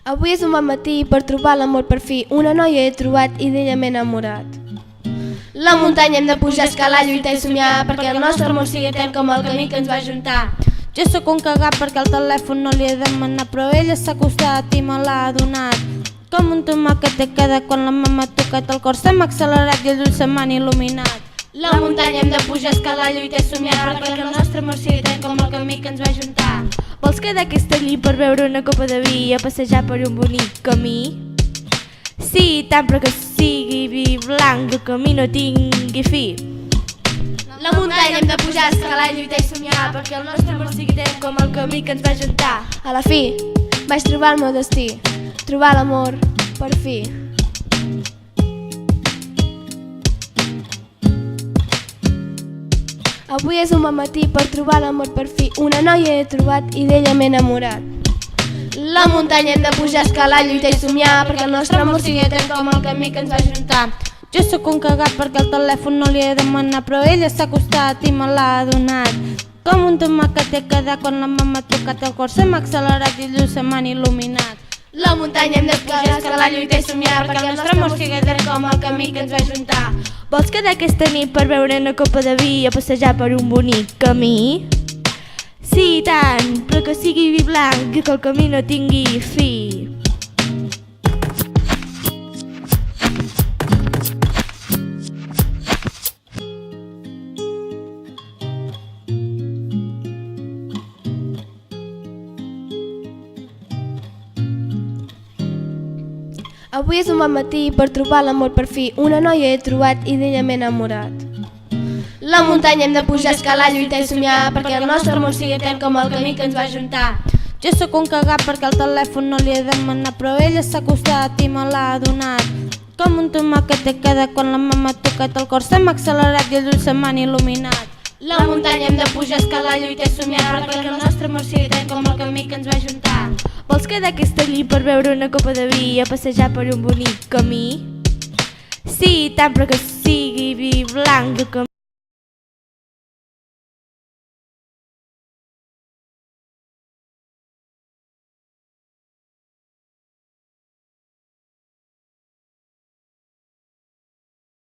Avui és un bon matí per trobar l'amor per fi. Una noia he trobat i d'ella m'he enamorat. La muntanya hem de pujar, escalar, lluitar i somiar perquè el nostre amor sigui etern com el camí que ens va juntar. Jo sóc un cagat perquè el telèfon no li he demanat, però ella s'ha acostat i me l'ha donat. Com un tomàquet he quedat quan la mà ha tocat el cor, se m'ha accelerat i els ulls se m'han il·luminat. La muntanya hem de pujar, escalar, lluitar i somiar perquè el nostre amor sigui etern com el camí que ens va juntar. Vols quedar aquesta allí per beure una copa de vi i a passejar per un bonic camí? Sí, tant, però que sigui vi blanc, el camí no tingui fi. La muntanya hem de pujar, escalar, lluitar i somiar perquè el nostre amor sigui etern com el camí que ens va juntar. A la fi, vaig trobar el meu destí, trobar l'amor per fi. Avui és un bon matí per trobar l'amor per fi. Una noia he trobat i d'ella m'he enamorat. La muntanya hem de pujar, escalar, lluitar i somiar perquè el nostre amor sigui etern com el camí que ens va juntar. Jo sóc un cagat perquè el telèfon no li he demanat, però ella s'ha acostat i me l'ha donat. Com un tomàquet he quedat quan la mà ha tocat el cor, se m'ha accelerat i els ulls se m'han il·luminat. La muntanya hem de pujar, escalar, lluitar i somiar perquè el nostre amor sigui etern com el camí que ens va juntar. Vols quedar aquesta nit per beure una copa de vi i a passejar per un bonic camí? Sí, tant, però que sigui vi blanc i que el camí no tingui fi. Avui és un bon matí per trobar l'amor per fi. Una noia he trobat i d'ella m'he enamorat. La muntanya hem de pujar, escalar, lluitar i somiar perquè el nostre amor sigui etern com el camí que ens va juntar. Jo sóc un cagat perquè el telèfon no li he demanat, però ella s'ha acostat i me l'ha donat. Com un tomàquet he quedat quan la mà ha tocat el cor, se m'ha accelerat i els ulls se m'han il·luminat. La muntanya hem de pujar, escalar, lluitar i somiar perquè el nostre amor sigui etern com el camí que ens va juntar. Vols quedar aquesta allí per beure una copa de vi i a passejar per un bonic camí? Sí, tant, però que sigui vi blanc, el camí